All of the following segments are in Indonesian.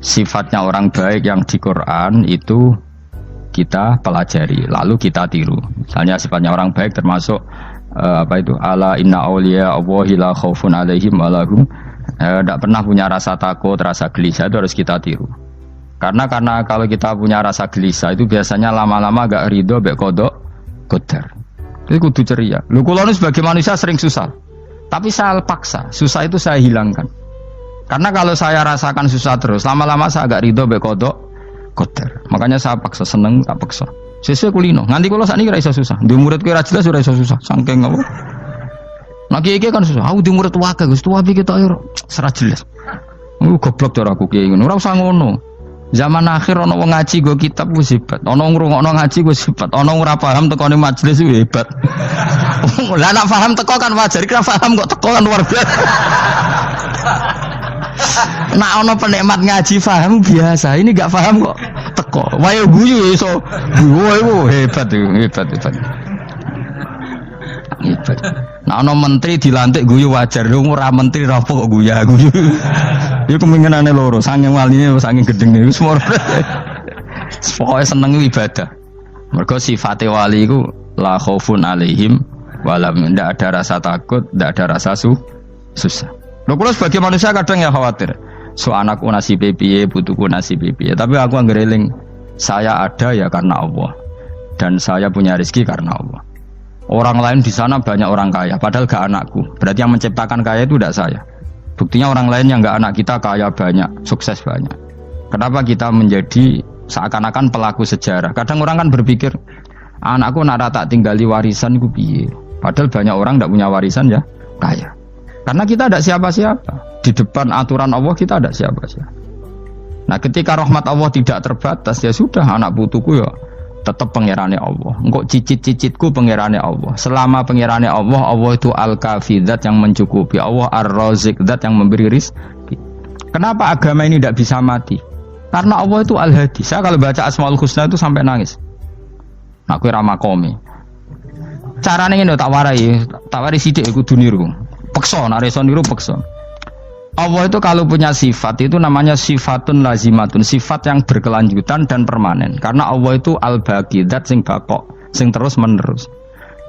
sifatnya orang baik yang di Quran itu kita pelajari, lalu kita tiru. Misalnya sifatnya orang baik termasuk apa itu? Ala inna auliya Allahi la khaufun alaihim wa lahum tidak pernah punya rasa takut, rasa gelisah, itu harus kita tiru. Karena kalau kita punya rasa gelisah itu biasanya lama-lama agak ridho, bek kodok, qadar. Itu kudu ceria. Lu kalau sebagai manusia sering susah, tapi saya paksa, susah itu saya hilangkan. Karena kalau saya rasakan susah terus, lama-lama saya agak ridho, bek kodok, qadar. Makanya saya paksa, seneng tak paksa. Sesuai kulino. Nganti kalau saat ini kira iso susah. Di muridku kira jelas sudah iso susah. Sangking apa? Nah kiai kan susah. Aku di murid wakil, Gus tua pikir tak ayo serah jelas. Goblok cara aku kiai ngono. Ora usah ngono. Zaman akhir ana wong ngaji go kitab wis hebat. Ana ngrungokno ngaji wis hebat. Ana ora paham tekone majelis wis hebat. Lah nek paham teko kan wajar, kira paham kok teko kan luar biasa. Nak ana penikmat ngaji paham biasa. Ini enggak paham kok teko. Wae guyu iso. Guyu hebat. Nah, ana menteri dilantik guyu wajar, lho ora menteri ra kok guyu. Iku kemungkinane loro, saking waline saking gedenge wis moro. Pokoke seneng ibadah. Mergo sifate wali iku la khaufun alaihim walam, ndak ada rasa takut, ndak ada rasa susah. Lho kula sebagai manusia kadang ya khawatir. So anakku nasibe piye, putuku nasibe piye. Tapi aku anggere eling saya ada ya karena Allah. Dan saya punya rezeki karena Allah. Orang lain di sana banyak orang kaya, padahal gak anakku. Berarti yang menciptakan kaya itu tidak saya. Buktinya orang lain yang gak anak kita kaya banyak, sukses banyak. Kenapa kita menjadi seakan-akan pelaku sejarah? Kadang orang kan berpikir, anakku nak tak tinggali warisan ku piye. Padahal banyak orang tidak punya warisan ya kaya. Karena kita tidak siapa-siapa. Di depan aturan Allah kita tidak siapa-siapa. Nah ketika rahmat Allah tidak terbatas, ya sudah anak putuku ya tetap pengirannya Allah. Engkau cicit-cicitku pengirannya Allah. Selama pengirannya Allah, Allah itu al-kafi, zat yang mencukupi. Allah ar-razik, zat yang memberi rizki. Kenapa agama ini tidak bisa mati? Karena Allah itu al-hadi. Saya kalau baca Asmaul Husna itu sampai nangis. Aku ramakomi. Caranya ini tak warai sidik kudu niru. Peksa, nareso niru peksa. Allah itu kalau punya sifat itu namanya sifatun lazimatun, sifat yang berkelanjutan dan permanen. Karena Allah itu al-baqi, zat sing bakok, sing terus menerus.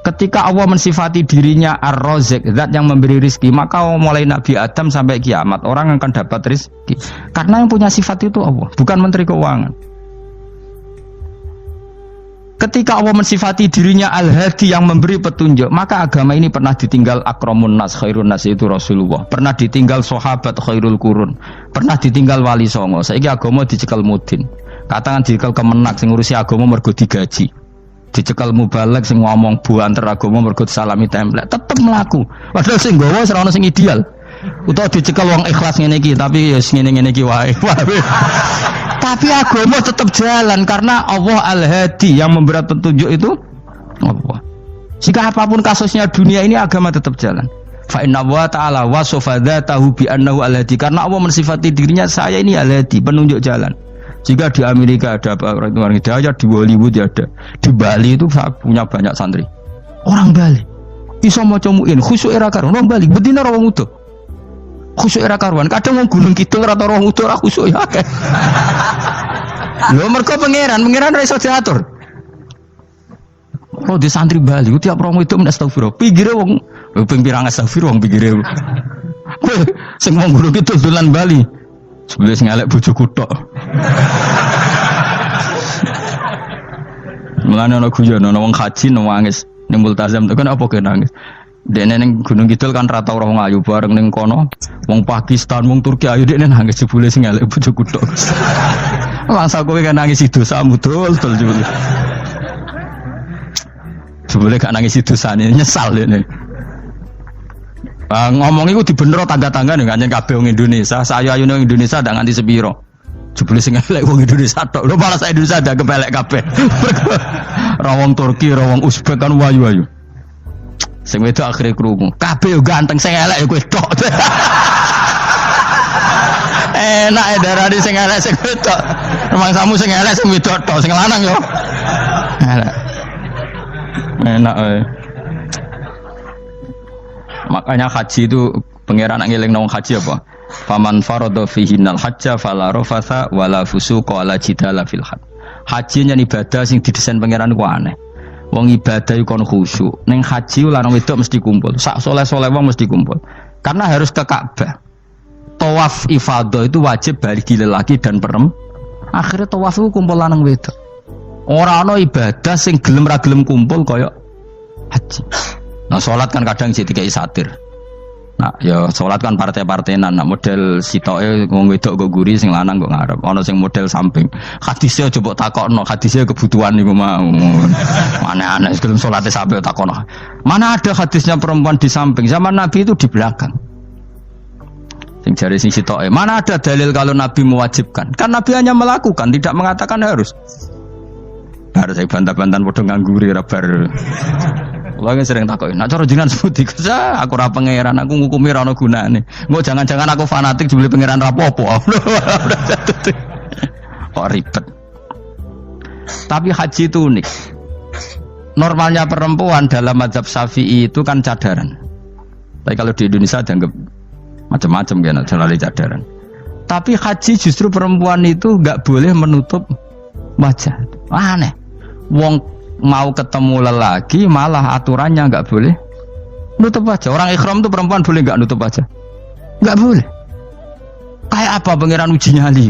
Ketika Allah mensifati dirinya ar-razik, zat yang memberi rizki, maka mulai Nabi Adam sampai kiamat orang akan dapat rizki. Karena yang punya sifat itu Allah, bukan menteri keuangan. Ketika Allah mensifati dirinya al-hadi yang memberi petunjuk, maka agama ini pernah ditinggal akramun nas, khairun nas itu Rasulullah, pernah ditinggal sahabat khairul qurun, pernah ditinggal wali songo. Saiki agama dicekel mudin. Katakan dicekel kemenak sing ngurusi agama mergo digaji. Dicekel mubalek sing ngomong buanter agama mergo salami template, tetep mlaku. Padahal sing nggawa ora ono sing ideal. Utawa dicekel wong ikhlas ngene iki, tapi ya ngene-ngene iki wae. Tapi agama tetap jalan karena Allah al-hadi yang memberi petunjuk itu Allah. Jika apapun kasusnya dunia ini agama tetap jalan. Fa inna wa ta'ala wasafa dzatahu bi annahu al-hadi, karena Allah mensifati dirinya saya ini al-hadi, penunjuk jalan. Jika di Amerika ada orang hidayah, di Hollywood ada, di Bali itu punya banyak santri. Orang Bali iso maca muin khusyuk era karo orang Bali bedina wong utuh. Khusyuk era karuan, kadang wong Gunung Kidul rata roh utuh ora khusyuk ya akeh. Lho mergo pangeran ora iso diatur. Oh di santri Bali tiap roh itu astagfirullah. Pinggire wong ping pirang astagfirullah wong pinggire. Sing wong Gunung Kidul dolan Bali. Sebelah sing elek bojoku tok. Mulane ana guyon ana wong haji nangis ning multazam tekan apa ke nangis. Dene ning Gunung Kidul kan rata ora wong ayu bareng ning kono. Wong Pakistan, wong Turki ayu dekne nangis jebule sing elek bojoku tok. Masa kowe kan nangis dosamu dol jebule. Jebule gak nangis dosane nyesal dene. Ngomong iku dibenero tangga-tangga ning kanjen kabeh wong Indonesia. Sayu-ayune wong Indonesia ndak nganti sepiro. Jebule sing elek wong Indonesia tok. Lho malah sak Indonesia ndak kepelek kabeh. Ra wong Turki, ra wong Uzbek kan wayu-wayu. Sing wedok akhire krungu. Kabeh yo ganteng, sing elek yo kowe tok. Enak e darani sing elek sing wedok. Rumangsamu sing elek sing wedok tok, sing lanang yo. Enak e. Makanya haji itu pangeran ngeling nang haji apa? Faman farada fihinnal hajja fala rafatha wala fusuqa wala jidala fil hajj. Haji nyen ibadah sing didesain pangeran ku aneh. Wong ibadah iku kon khusyuk. Ning haji lanang wedok mesti kumpul. Sak soleh-soleh wong mesti kumpul. Karena harus ke Ka'bah. Tawaf ifadah itu wajib bagi lelaki dan perempuan. Akhirnya tawaf itu kumpul lanang wedok. Ora ana ibadah sing gelem ra gelem kumpul kaya haji. Nah salat kan kadang jadi dikai satir. Nah, ya salat kan partai-partainan, nah model sitoke wong wedok go guri sing lanang kok ngarep. Ana sing model samping. Hadise aja mbok takokno, hadise kebutuhan niku mau. Aneh-aneh sebelum salate sampai takokno. Mana ada hadisnya perempuan di samping? Zaman Nabi itu di belakang. Sing jare sing sitoke, mana ada dalil kalau Nabi mewajibkan? Kan Nabi hanya melakukan, tidak mengatakan harus. Bar saya bantah-bantahan padha ngangguri ra bar. Lagi sering takoki, nak cara jenengan sebuti kesa, aku ora pangeran, aku ngukumi ora ono gunane. Engko jangan-jangan aku fanatik jebule pangeran ra apa-apa. Kok ribet. Tapi haji itu unik. Normalnya perempuan dalam mazhab Syafi'i itu kan cadaran. Tapi kalau di Indonesia dianggap macam-macam kan, selalu cadaran. Tapi haji justru perempuan itu nggak boleh menutup wajah. Aneh. Wong mau ketemu lelaki malah aturannya nggak boleh nutup wajah. Orang ikhram tuh perempuan boleh nggak nutup wajah? Nggak boleh. Kayak apa pangeran uji nyali?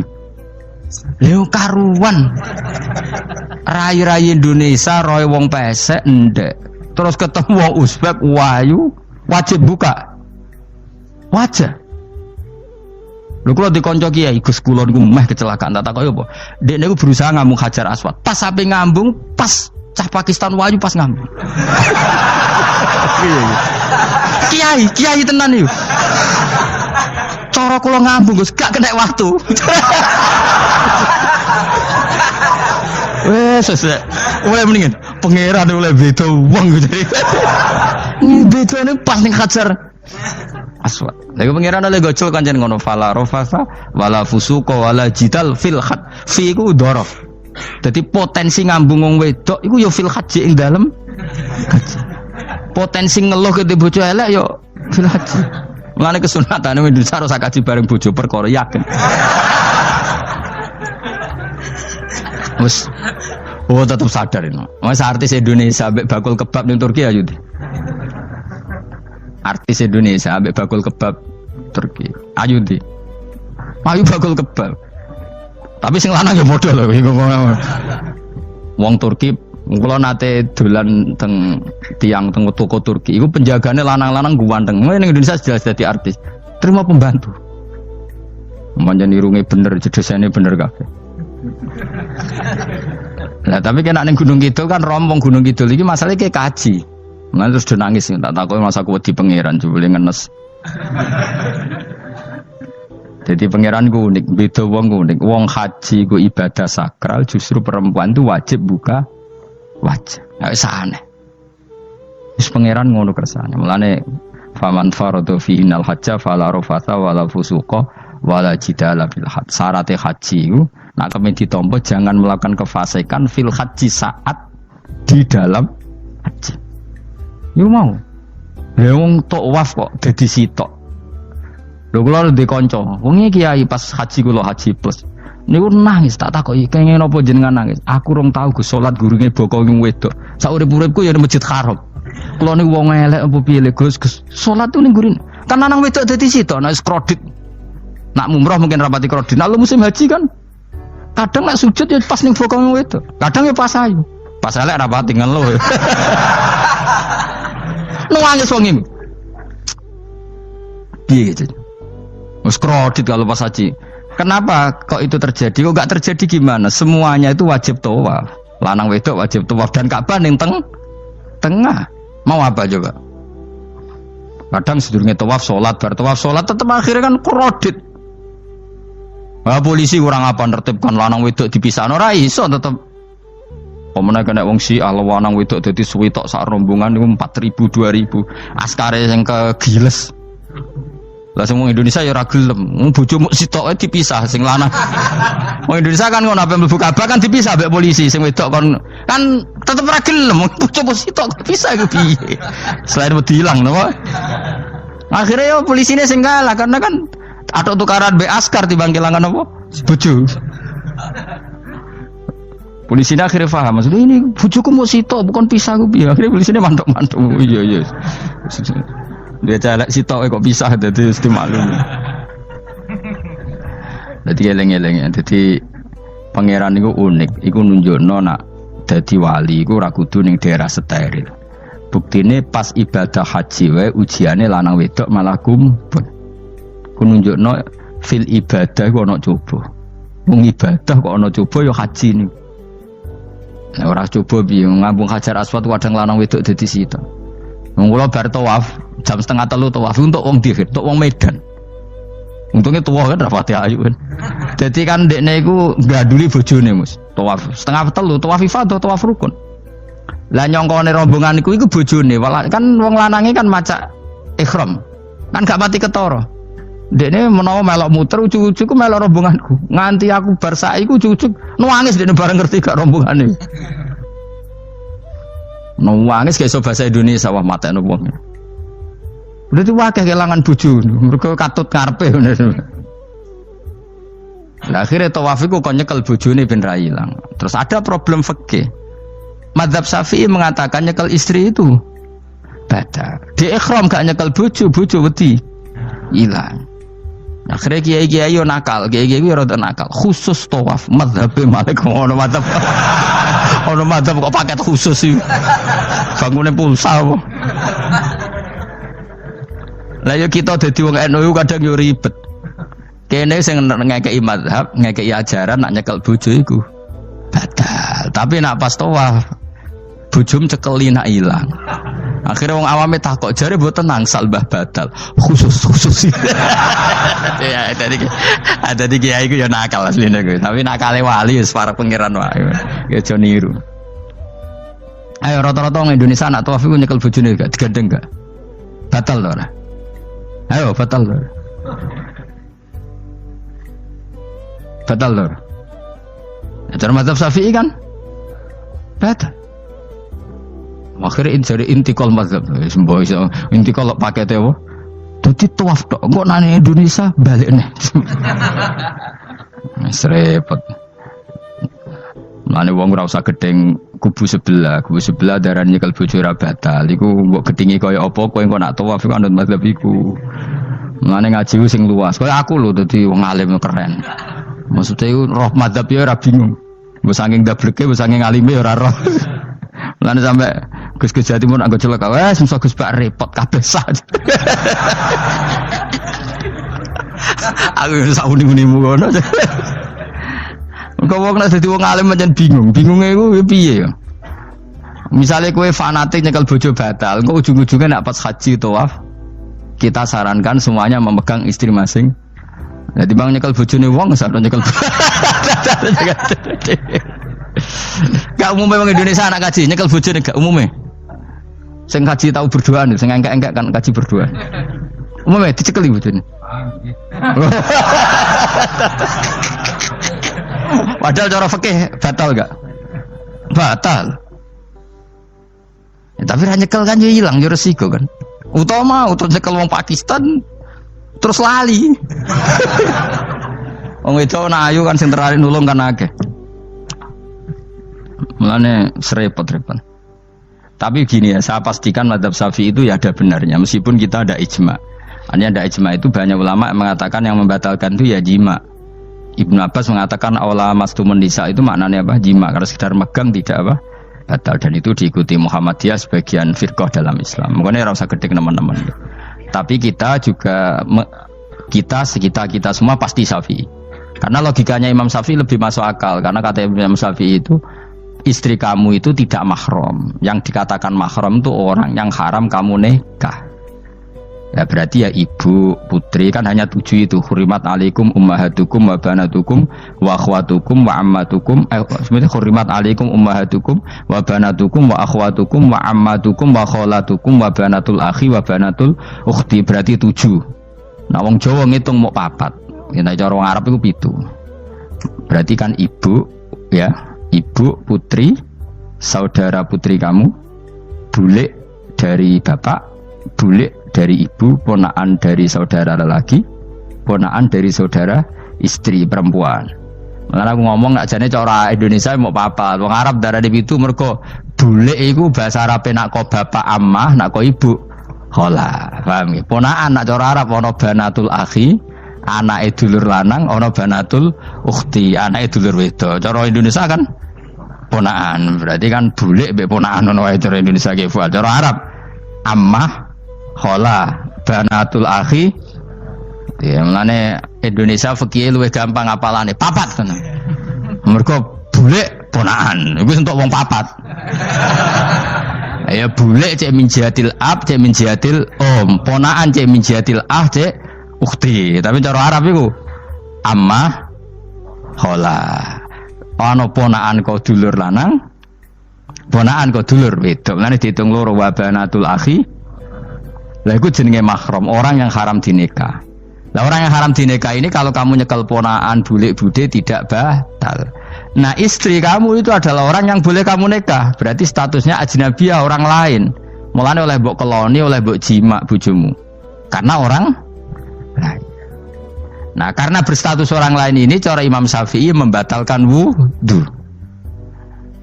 Leo karuan. Rai-rai Indonesia roy wong pesek ndek. Terus ketemu wong Uzbek wayu wajib buka wajah. Lho kula dikonco kiai Gus kula niku meh kecelakaan tak kok apa. Dek niku berusaha ngambung Hajar Aswad. Pas sampe ngambung pas cah Pakistan wayu pas ngambung. Kiai tenan iki. Cara kula ngambung Gus gak kena waktu. Wes oleh mendingan pangeran oleh beda wong gitu. Bedane pas ning Hajar Aswad. Lha pangeran oleh gocol kanjen ngono fala rafasa wala fusuqa wala jidal fil had. Fi iku dhorof. Dadi potensi ngambung wong wedok iku ya fil haji ing dalem haji. Potensi ngeluh ke bojo elek ya fil haji. Mulane kesunatane Indonesia harus kaji bareng bojo perkara yakin. Wes tetap sadar ini. Mas artis Indonesia ambek bakul kebab ning Turki ayo. Artis Indonesia ambek bakul kebab Turki. Ayo ndi. Ayo bakul kebab. Tapi sing lanang ya padha lho iku. Wong Turki kula nate dolan teng tiang teng toko Turki. Iku penjagane lanang-lanang guwanteng. Ning Indonesia jelas dadi artis. Terima pembantu. Manjan irunge bener, jedesane bener kabeh. Nah tapi kena ning Gunung Kidul kan rombong Gunung Kidul iki masalahnya kayak kaji. Nah terus dia nangis tak takoki masa aku wedi pangeran jebule ngenes. Jadi pangeran ku unik, beda wong ku unik. Wong haji ku ibadah sakral, justru perempuan itu wajib buka wajah. Ya wis aneh. Wis pangeran ngono kersane. Mulane faman faradu fi innal hajja fala rafatha wala fusuqa wala jidala fil hajj. Syarat haji ku nak kemen ditampa jangan melakukan kefasikan fil haji saat di dalam haji. Yo mau. Lah wong tok waf kok dadi sitok. Lho kula ndek kanca, wong iki kiai pas haji kula haji plus. Niku nangis tak takoki kenging napa jenengan nangis. Aku rong tau Gus salat gurunge boko wong wedok. Sak urip-uripku ya ning Masjid Haram. Kula niku wong elek apa piye le Gus salat tu ning gurine. Kan lanang wedok dadi sitok nek kredit. Nak mumrah mungkin rapati kredit. Nak musim haji kan kadang nek sujud ya pas ning boko wong wedok. Kadang ya pas ayu. Pas elek rapati ngeluh. Nangis wong iki. Piye gitu. Wes kredit kalau pas haji. Kenapa kok itu terjadi? Kok gak terjadi gimana? Semuanya itu wajib tawaf. Lanang wedok wajib tawaf dan Ka'bah ning tengah. Mau apa coba? Kadang sedurunge tawaf salat, bar tawaf salat tetep akhirnya kan kredit. Wah polisi kurang apa nertibkan lanang wedok dipisahno ora iso tetep. Pemene kena wong Syiah lanang wedok dadi suwi tok sak rombongan niku 4.000 2.000. Askare sing kegiles. Lah semua Indonesia ya ora gelem. Bojomu sitoke dipisah sing lanang. Wong Indonesia kan ngono ape mlebu Ka'bah kan dipisah mbek polisi sing wedok kon kan tetep ora gelem. Bojomu sitok dipisah iku piye? Selain wedi ilang napa? Akhirnya ya polisine sing kalah karena kan Atau tukaran be askar timbang kelangan apa? Bojo. Polisinya akhirnya paham, maksudnya ini bojoku mau sitok bukan pisah aku piye. Akhirnya polisinya mantuk-mantuk. Iya. Dia celek sitok kok pisah dadi mesti maklum. Dadi eleng-eleng. Dadi pangeran iku unik, iku nunjukno nak dadi wali iku ora kudu ning daerah steril. Buktine pas ibadah haji wae ujiane lanang wedok malah kumpul. Ku nunjukno fil ibadah ku ana coba. Wong ibadah kok ana coba ya haji niku. Nek ora coba piye ngambung Hajar Aswad kadang lanang wedok dadi sitok. Wong kula bar tawaf jam 2:30 tawaf untuk wong dihir, untuk wong Medan. Untungnya tua kan rapati ayu kan. Jadi kan dekne iku gaduli bojone Mus. Tawaf 2:30 tawaf ifadah tawaf rukun. Lah nyongkone rombongan iku bojone, kan wong lanange kan macak ihram. Kan gak pati ketara. Dekne menawa melok muter ujug-ujug ku melok rombonganku. Nganti aku bar saiki ujug-ujug nangis dekne bareng ngerti gak rombongane. Nangis kayak bahasa Indonesia wah matekno wong. Udah tuh wakil kehilangan bojo, mereka katut karpe. Nah, akhirnya tawafiku kok nyekel bojone ben ra ilang. Terus ada problem fikih. Madzhab Syafi'i mengatakan nyekel istri itu batal. Di ikhram gak nyekel bojo wedi ilang. Akhirnya kiai-kiai yo nakal, kiai-kiai yo rada nakal. Khusus tawaf madzhab Malik ono madzhab. Ono madzhab kok paket khusus iki. Bangune pulsa apa? Lah yo kita dadi wong NU kadang yo ribet. Kene sing ngekeki mazhab, ngekeki ajaran nak nyekel bojo iku batal. Tapi nak pas tawaf bojom cekeli nak ilang. Akhirnya wong awame takok jare mboten nangsal mbah batal. Khusus. Ya ada di kiai iku yo nakal asline kuwi. Tapi nakale wali wis para pangeran wae. Ya aja niru. Ayo rata-rata wong Indonesia nak tawaf iku nyekel bojone gak digandeng gak? Batal to ora? Ayo batal lho. Batal lho. Cara mazhab Syafi'i kan batal. Akhirnya jadi intikal mazhab. Semboh iso intikal pakete apa? Dadi tawaf tok. Kok nang Indonesia balik nih. Wis repot. Mane wong ora usah gedeng kubu sebelah darah nyekel bojo ora batal. Iku mbok gedhingi kaya apa kowe engko nak tawaf iku anut mazhab iku. Mane ngaji sing luas. Kaya aku lho dadi wong alim keren. Maksudnya iku roh mazhab ya ora bingung. Mbok saking dableke, mbok saking alime ora roh. Mane sampe Gus Jawa Timur anggo celaka. Wes mesti Gus Pak repot kabeh sak. Aku sak uni-unimu ngono. Kau wong nek dadi wong alim pancen bingung. Bingunge iku piye ya? Misale kowe fanatik nyekel bojo batal, engko ujung-ujunge nek pas haji tawaf kita sarankan semuanya memegang istri masing. Jadi bang nyekel bojone wong sakno nyekel. Gak umumnya wong Indonesia anak kaji nyekel bojone gak umumnya. Sing kaji tahu berduaan, sing engkek-engkek kan kaji berduaan. Umumnya dicekeli bojone. Padahal cara fikih batal gak? Batal. Ya, tapi ra nyekel kan yo ilang yo resiko kan. Utama nyekel wong Pakistan terus lali. Wong itu ayu kan sing terari nulung kan akeh. Mulane repot-repot. Tapi gini ya, saya pastikan mazhab Syafi'i itu ya ada benarnya meskipun kita ada ijma. Hanya ada ijma itu banyak ulama yang mengatakan yang membatalkan itu ya jima. Ibnu Abbas mengatakan awla mastumun nisa itu maknanya apa? Jima. Kalau sekedar megang tidak apa? Batal. Dan itu diikuti Muhammadiyah sebagian firqah dalam Islam. Makanya rasa gede teman-teman. Tapi kita juga kita semua pasti Syafi'i. Karena logikanya Imam Syafi'i lebih masuk akal. Karena kata Imam Syafi'i itu istri kamu itu tidak mahram. Yang dikatakan mahram itu orang yang haram kamu nikah. Ya berarti ya ibu, putri kan hanya 7 itu. Hurimat alaikum ummahatukum wa banatukum wa akhwatukum wa ammatukum. Sebenarnya hurimat alaikum ummahatukum wa banatukum wa akhwatukum wa ammatukum wa kholatukum wa banatul akhi wa banatul ukhti. Berarti 7. Nah wong Jawa ngitung mau 4. Kita cara wong Arab itu 7. Berarti kan ibu, ya, ibu, putri, saudara putri kamu, bule dari bapak, bule dari ibu, ponakan dari saudara lelaki, ponaan dari saudara istri perempuan. Makanya aku ngomong nak jane cara Indonesia mau apa? Wong Arab darane pitu mergo bule iku bahasa Arabe nak ko bapak ammah, nak ko ibu khola. Paham ya? Ponaan nak cara Arab ana banatul akhi, anake dulur lanang, ana banatul ukhti, anake dulur wedok. Cara Indonesia kan ponaan. Berarti kan bule mbek ponaan ana wae cara Indonesia ki. Cara Arab ammah, khola, banatul akhi. Ya mulane Indonesia fikih luwih gampang apalane papat tenan. Mergo bule ponaan, iku entuk wong papat. Ya bule cek min jihatil ab, cek min jihatil om, ponaan cek min jihatil ah, cek ukhti. Tapi cara Arab iku ammah khola. Ana ponaan kok dulur lanang, ponaan kok dulur wedok. Mulane diitung loro wa banatul akhi. Lah iku jenenge mahram, orang yang haram dinikah. Nah orang yang haram dinikah ini kalau kamu nyekel ponaan bulik bude tidak batal. Nah istri kamu itu adalah orang yang boleh kamu nikah. Berarti statusnya ajnabiyah, orang lain. Mulane oleh mbok keloni, oleh mbok jima bojomu. Karena orang lain. Nah karena berstatus orang lain ini cara Imam Syafi'i membatalkan wudu.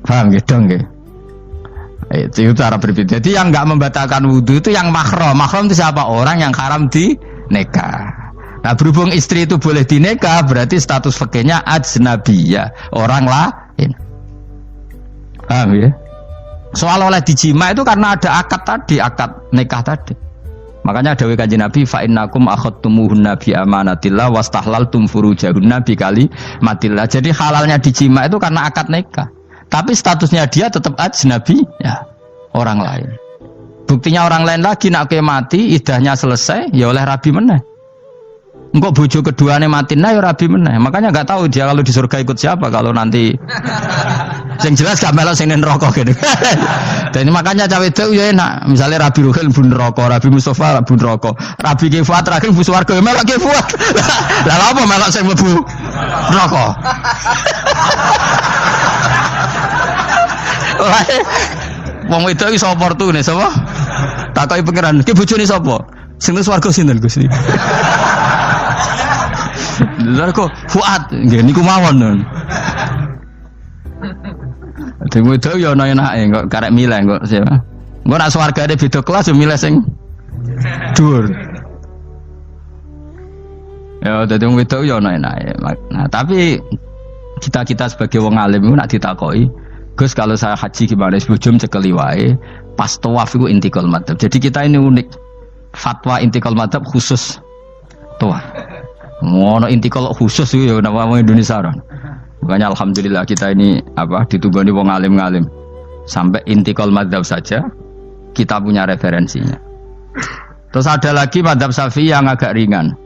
Paham gitu nggih? Itu cara berbeda. Jadi yang enggak membatalkan wudu itu yang mahram. Mahram itu siapa? Orang yang haram dinikah. Nah berhubung istri itu boleh dinikah, berarti status fikihnya ajnabiyah, orang lain. Paham ya? Soal oleh dijima itu karena ada akad tadi, akad nikah tadi. Makanya dawuh Kanjeng Nabi, fa innakum akhadtumuhunna bi amanatillah wastahlaltum furujahunna bi kalimatillah. Jadi halalnya dijima itu karena akad nikah. Tapi statusnya dia tetap ajnabi, ya, orang lain. Buktinya orang lain lagi nak mati, idahnya selesai, ya oleh rabi meneh. Engkau bojo keduanya mati nah ya rabi meneh. Makanya nggak tahu dia kalau di surga ikut siapa kalau nanti. Yang jelas gak melok sing neraka gitu. Dan makanya cawe itu ya enak. Misalnya Rabi Ruhil bun neraka, Rabi Mustafa bun neraka, Rabi Kifuat terakhir bun swarga ya melok Kifuat. Lah apa melok sing mlebu neraka? Wong wedok iki sapa opportune sapa? Takoki pangeran, ki bojone sapa? Sing nang swarga sinten Gusti? Lha kok Fuad nggih niku mawon. Dhewe wedok ya ana enake kok karek milih kok siapa. Engko nak swargane beda kelas yo milih sing dhuwur. Ya dadi wong wedok ya ana enake. Nah, tapi kita sebagai wong alim iku nak ditakoki, Gus kalau saya haji gimana? Sebujum cekeli wae, pas tawaf iku intikal madhab. Jadi kita ini unik. Fatwa intikal madhab khusus tawaf. Ngono intikal khusus itu ya nama orang Indonesia kan. Makanya alhamdulillah kita ini apa ditugani wong alim-alim. Sampai intikal madhab saja kita punya referensinya. Terus ada lagi madhab Syafi'i yang agak ringan.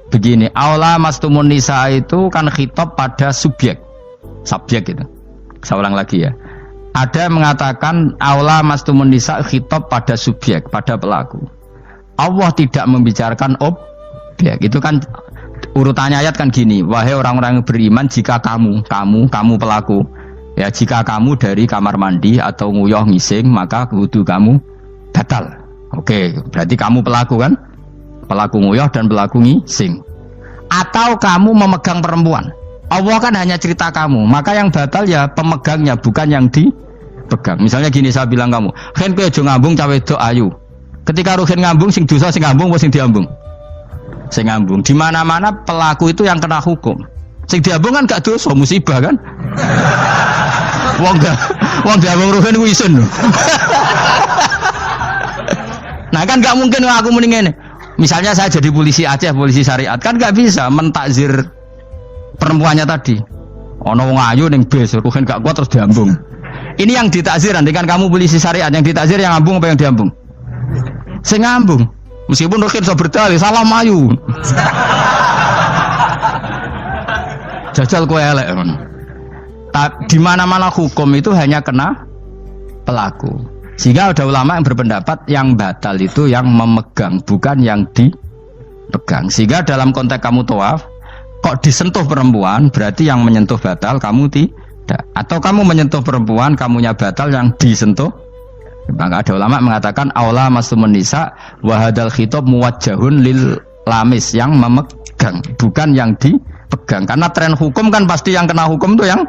Begini, aula mastumun nisa itu kan khitab pada subjek itu. Saya ulang lagi ya. Ada yang mengatakan aula mastumun nisa khitab pada subjek, pada pelaku. Allah tidak membicarakan objek. Itu kan urutannya ayat kan gini, wahai orang-orang yang beriman, jika kamu pelaku, ya jika kamu dari kamar mandi atau nguyuh ngising, maka wudu kamu batal. Oke, berarti kamu pelaku kan? Pelaku nguyuh dan pelaku ngising. Atau kamu memegang perempuan. Allah kan hanya cerita kamu, maka yang batal ya pemegangnya, bukan yang dipegang. Misalnya gini saya bilang kamu, "Ken kowe aja ngambung cawe wedok ayu." Ketika ruhin ngambung sing dosa sing ngambung apa sing diambung? Sing ngambung. Di mana-mana pelaku itu yang kena hukum. Sing diambung kan gak dosa, musibah kan? Wong diambung ruhin ku isin lho. Nah kan gak mungkin aku mending ngene. Misalnya saya jadi polisi Aceh, polisi syariat, kan gak bisa mentakzir perempuannya tadi. Ono wong ayu ning bis, ruhin gak kuat terus diambung. Ini yang ditakzir, nanti kan kamu polisi syariat, yang ditakzir yang ngambung apa yang diambung? Sing ngambung. Meskipun ruhin so berdalih, salah mayu. Jajal kowe elek ngono. Di mana-mana hukum itu hanya kena pelaku. Sehingga ada ulama yang berpendapat yang batal itu yang memegang, bukan yang dipegang. Sehingga dalam konteks kamu tawaf, kok disentuh perempuan, berarti yang menyentuh batal, kamu tidak. Atau kamu menyentuh perempuan, kamunya batal, yang disentuh. Maka ada ulama mengatakan aula masumun nisa wa hadal khitab muwajjahun lil lamis, yang dipegang, bukan yang dipegang. Karena tren hukum kan pasti yang kena hukum itu yang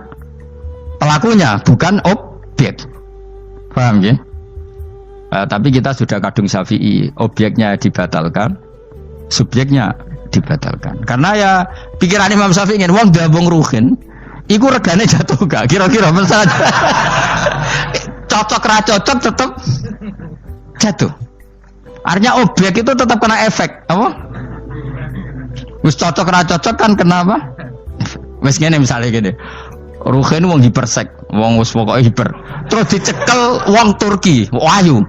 pelakunya, bukan objek. Paham ya? Tapi kita sudah kadung Syafi'i, objeknya dibatalkan, subjeknya dibatalkan. Karena ya pikiran Imam Syafi'i ingin wong dabung ruhin, iku regane jatuh gak? Kira-kira misalnya cocok ra cocok tetap jatuh. Artinya objek itu tetap kena efek, apa? Wis cocok ra cocok kan kenapa? Wis ngene misalnya gini. Ruhin wong hipersek, wong wis pokoke hiper. Terus dicekel wong Turki, ayu.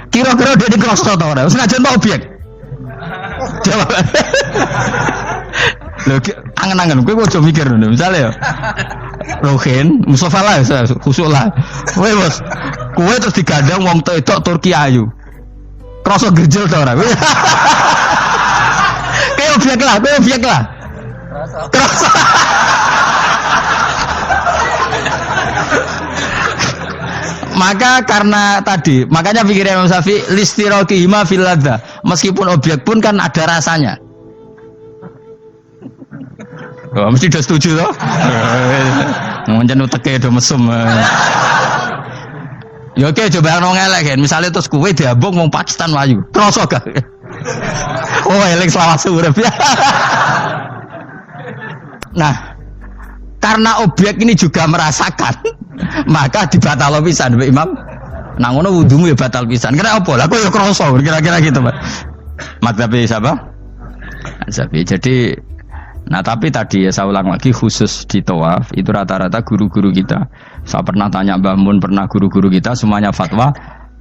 Kira-kira dia dikrosot ta ora? Wis ngajen ta objek. Jawab. Lho angen-angen kowe ojo mikir ngono. Misale ya. Ruhin, Mustafa lah, khusuk lah. Kowe bos, kowe terus digandeng wong wedok Turki ayu. Krosok gerjel ta ora? Kayak objek lah, kayak objek lah. Krosok. Maka karena tadi, makanya pikirnya Imam Syafi'i listiraqihima fil ladza. Meskipun objek pun kan ada rasanya. Oh, mesti udah setuju toh? Mungkin uteke do mesum. Ya oke, coba ono ngelek kan. Misalnya terus kowe diambung wong Pakistan mlayu. Kroso gak? Oh, eling selawat urip. Nah, karena objek ini juga merasakan, maka dibatal pisan Mbak Imam. Nah ngono wudumu ya batal pisan. Kira apa? Lah kok ya kroso kira-kira gitu, Pak. Madzhab siapa? Syafi'i. Jadi nah tapi tadi ya saya ulang lagi khusus di tawaf itu rata-rata guru-guru kita. Saya pernah tanya Mbah Mun, pernah guru-guru kita semuanya fatwa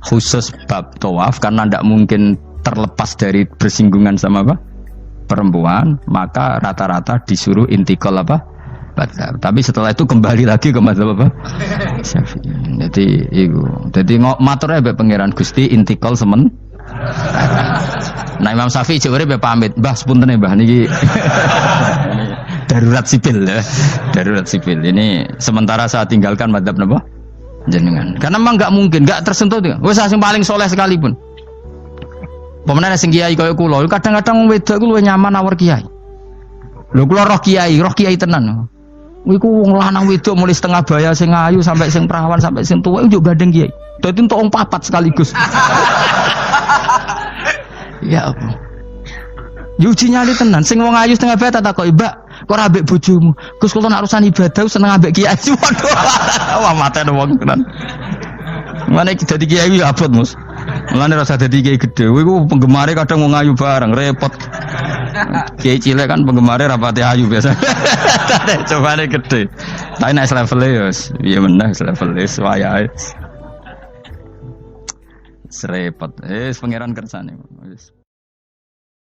khusus bab tawaf karena tidak mungkin terlepas dari bersinggungan sama apa? Perempuan, maka rata-rata disuruh intikal apa? Batal. Tapi setelah itu kembali lagi ke mazhab apa? Syafi'i. Jadi itu. Jadi maturnya mbek pangeran Gusti intikal semen. Nah Imam Syafi'i jare mbek pamit, Mbah sepunten Mbah niki. Darurat sipil ya. Darurat sipil. Ini sementara saya tinggalkan mazhab napa? Jenengan. Karena memang enggak mungkin, enggak tersentuh tuh. Wis sing paling soleh sekalipun. Pemenang sing kiai kaya kula, kadang-kadang wedok ku luwih nyaman awur kiai. Lho kula roh kiai tenan. Iku wong lanang wedok mulai setengah baya sing ayu sampai sing perawan sampai sing tuwa iku gandeng kiai. Dadi entuk wong papat sekaligus. Ya apa? Yuji nyali tenan sing wong ayu setengah baya tak takoki, "Mbak, kok ora ambek bojomu?" Gus kula nak urusan ibadah seneng ambek kiai. Waduh. Wah matene wong tenan. Mana dadi kiai ya abot, Mus. Mulane rasa dadi kiai gedhe. Kowe iku penggemare kadang wong ayu bareng repot. Kiai cilik kan penggemare rapati ayu biasa. Cobane gede. Tapi nek level ya piye meneh level wis wayahe. Serepot. Pangeran kersane. Wis